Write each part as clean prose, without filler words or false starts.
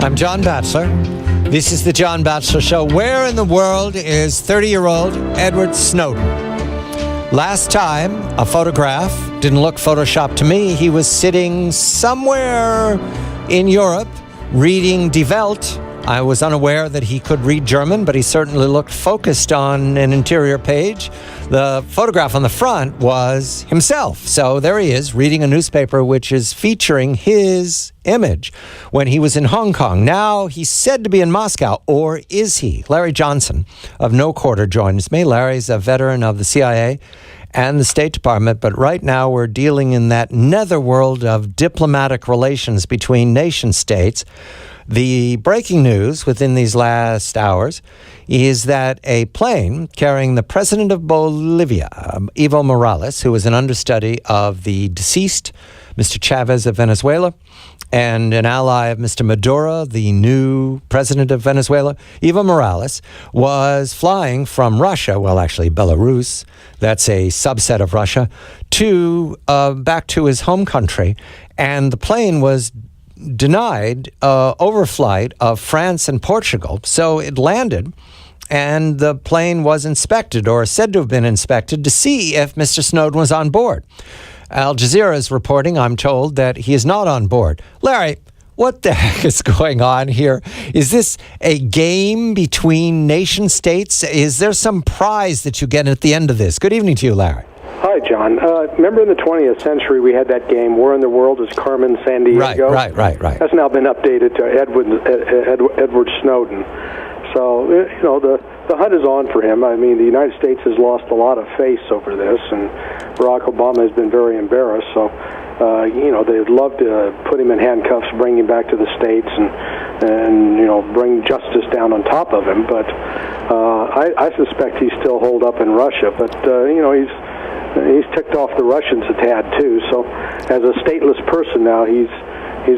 I'm John Batchelor. This is the John Batchelor Show. Where in the world is 30-year-old Edward Snowden? Last time, a photograph didn't look photoshopped to me. He was sitting somewhere in Europe reading Die Welt. I was unaware that he could read German, but he certainly looked focused on an interior page. The photograph on the front was himself. So there he is, reading a newspaper which is featuring his image when he was in Hong Kong. Now he's said to be in Moscow, or is he? Larry Johnson of NoQuarter joins me. Larry's a veteran of the CIA and the State Department, but right now we're dealing in that netherworld of diplomatic relations between nation states. The breaking news within these last hours is that a plane carrying the president of Bolivia, Evo Morales, who was an understudy of the deceased Mr. Chavez of Venezuela, and an ally of Mr. Maduro, the new president of Venezuela, Evo Morales, was flying from Russia, well, actually Belarus, that's a subset of Russia, to back to his home country. And the plane was denied overflight of France and Portugal. So it landed, and the plane was inspected, or said to have been inspected, to see if Mr. Snowden was on board. Al Jazeera is reporting, I'm told, that he is not on board. Larry, what the heck is going on here? Is this a game between nation states? Is there some prize that you get at the end of this? Good evening to you, Larry. Hi, John. Remember in the 20th century we had that game, Where in the World is Carmen Sandiego? Right. That's now been updated to Edward Snowden. So, the hunt is on for him. I mean, the United States has lost a lot of face over this, and Barack Obama has been very embarrassed. So, they'd love to put him in handcuffs, bring him back to the States, and bring justice down on top of him. But I suspect he's still holed up in Russia. But, he's ticked off the Russians a tad, too. So, as a stateless person now, he's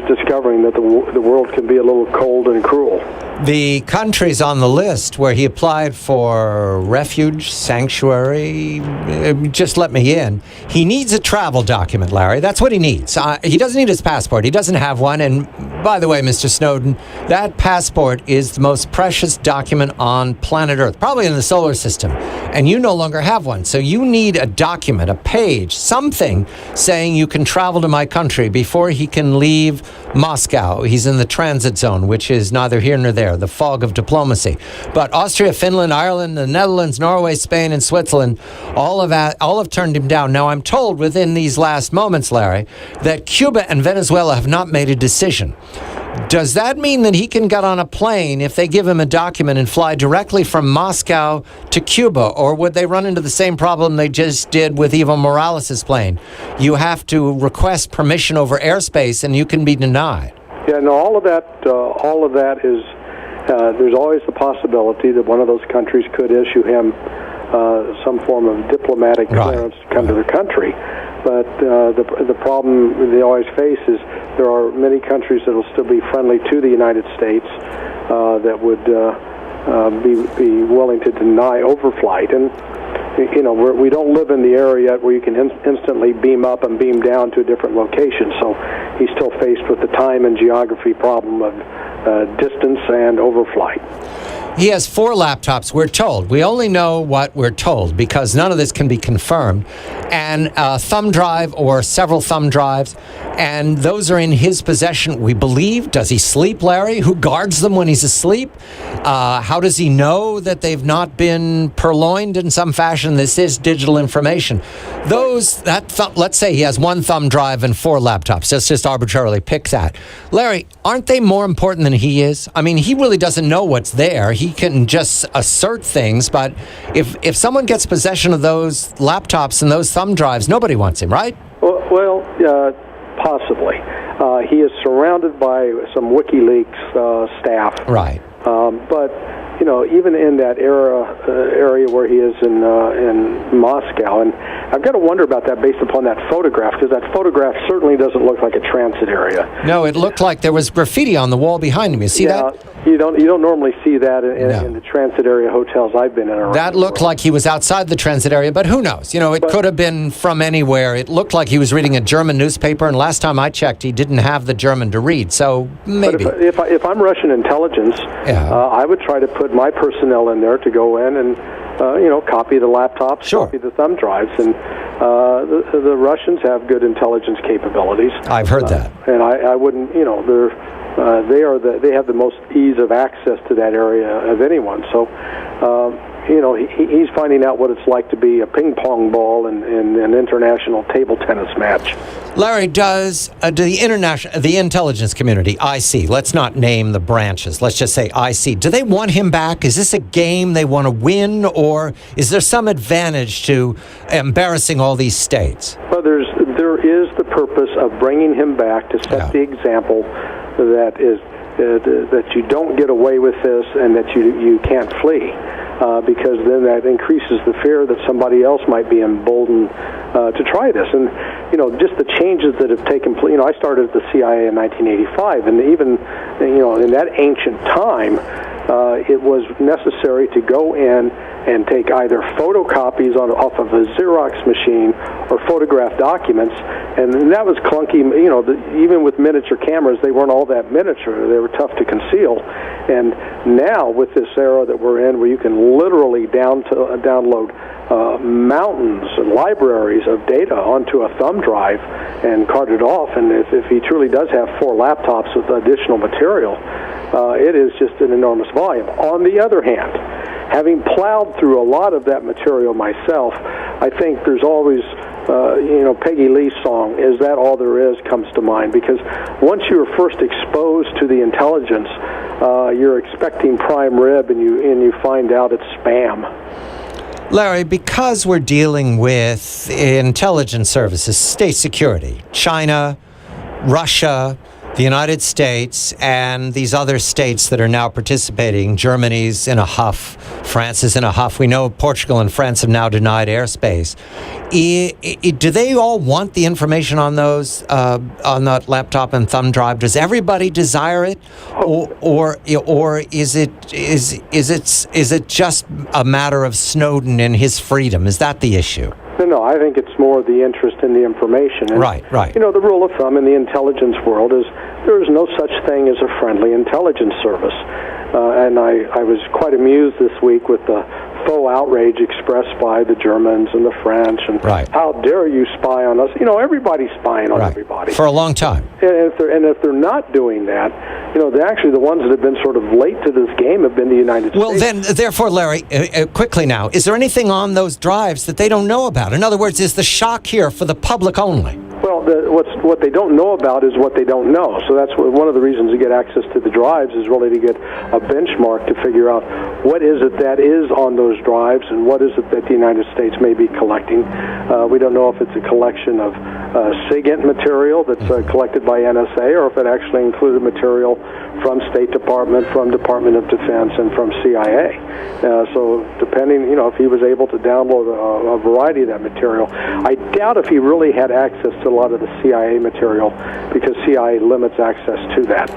discovering that the world can be a little cold and cruel. The countries on the list where he applied for refuge, sanctuary, just let me in. He needs a travel document, Larry. That's what he needs. He doesn't need his passport. He doesn't have one. And by the way, Mr. Snowden, that passport is the most precious document on planet Earth, probably in the solar system. And you no longer have one. So you need a document, a page, something saying you can travel to my country before he can leave Moscow. He's in the transit zone, which is neither here nor there, the fog of diplomacy. But Austria, Finland, Ireland, the Netherlands, Norway, Spain, and Switzerland, all have turned him down. Now, I'm told within these last moments, Larry, that Cuba and Venezuela have not made a decision. Does that mean that he can get on a plane if they give him a document and fly directly from Moscow to Cuba? Or would they run into the same problem they just did with Evo Morales' plane? You have to request permission over airspace and you can be denied. Yeah, no, all of that is, there's always the possibility that one of those countries could issue him some form of diplomatic clearance to come to their country. But the problem they always face is there are many countries that will still be friendly to the United States that would be willing to deny overflight. And we don't live in the area where you can instantly beam up and beam down to a different location. So he's still faced with the time and geography problem of distance and overflight. He has 4 laptops, we're told. We only know what we're told because none of this can be confirmed. And a thumb drive or several thumb drives, and those are in his possession, we believe. Does he sleep, Larry? Who guards them when he's asleep? How does he know that they've not been purloined in some fashion? This is digital information. Let's say he has 1 thumb drive and 4 laptops. Let's just arbitrarily pick that. Larry, aren't they more important than he is? I mean, he really doesn't know what's there. He can just assert things, but if someone gets possession of those laptops and those thumb drives, nobody wants him, right? Well, possibly. He is surrounded by some WikiLeaks staff. Right. But even in that area where he is in Moscow, and I've got to wonder about that based upon that photograph, because that photograph certainly doesn't look like a transit area. No, it looked like there was graffiti on the wall behind him. You see that? You don't normally see that in the transit area hotels I've been in. That looked like he was outside the transit area, but who knows? It could have been from anywhere. It looked like he was reading a German newspaper, and last time I checked, he didn't have the German to read, so maybe. But if I'm Russian intelligence, I would try to put my personnel in there to go in and copy the laptops, copy the thumb drives, and the Russians have good intelligence capabilities. I've heard that, and I wouldn't, they have the most ease of access to that area of anyone. So, he's finding out what it's like to be a ping pong ball in an international table tennis match. Larry, does the intelligence community, IC, let's not name the branches, let's just say IC, do they want him back? Is this a game they want to win, or is there some advantage to embarrassing all these states? Well, there is the purpose of bringing him back to set the example that you don't get away with this and that you can't flee. Because then that increases the fear that somebody else might be emboldened to try this. And, just the changes that have taken place. I started at the CIA in 1985, and even, in that ancient time, it was necessary to go in and take either photocopies off of a Xerox machine or photograph documents, and that was clunky. Even with miniature cameras, they weren't all that miniature. They were tough to conceal. And now, with this era that we're in, where you can literally download mountains and libraries of data onto a thumb drive and cart it off, and if he truly does have 4 laptops with additional material, it is just an enormous volume. On the other hand, having plowed through a lot of that material myself, I think there's always, Peggy Lee's song, "Is That All There Is?" comes to mind, because once you're first exposed to the intelligence, you're expecting prime rib, and you find out it's spam. Larry, because we're dealing with intelligence services, state security, China, Russia, the United States, and these other states that are now participating, Germany's in a huff, France is in a huff. We know Portugal and France have now denied airspace. Do they all want the information on those, on that laptop and thumb drive? Does everybody desire it, or is it just a matter of Snowden and his freedom? Is that the issue? No, I think it's more the interest in the information. And, right. The rule of thumb in the intelligence world is there is no such thing as a friendly intelligence service. And I was quite amused this week with the faux outrage expressed by the Germans and the French, and how dare you spy on us? Everybody's spying on everybody for a long time. And if they're not doing that, actually the ones that have been sort of late to this game have been the United States. Well, then, therefore, Larry, quickly now, is there anything on those drives that they don't know about? In other words, is the shock here for the public only? Well, what they don't know about is what they don't know. So that's one of the reasons to get access to the drives is really to get a benchmark to figure out what is it that is on those drives and what is it that the United States may be collecting. We don't know if it's a collection of SIGINT material that's collected by NSA, or if it actually included material from State Department, from Department of Defense, and from CIA. So depending, if he was able to download a variety of that material, I doubt if he really had access to a lot of the CIA material, because CIA limits access to that.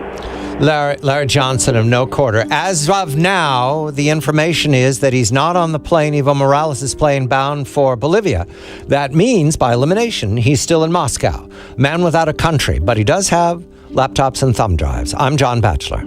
Larry Johnson of NoQuarter. As of now, the information is that he's not on the plane. Evo Morales' plane bound for Bolivia. That means, by elimination, he's still in Moscow. Man without a country, but he does have laptops and thumb drives. I'm John Batchelor.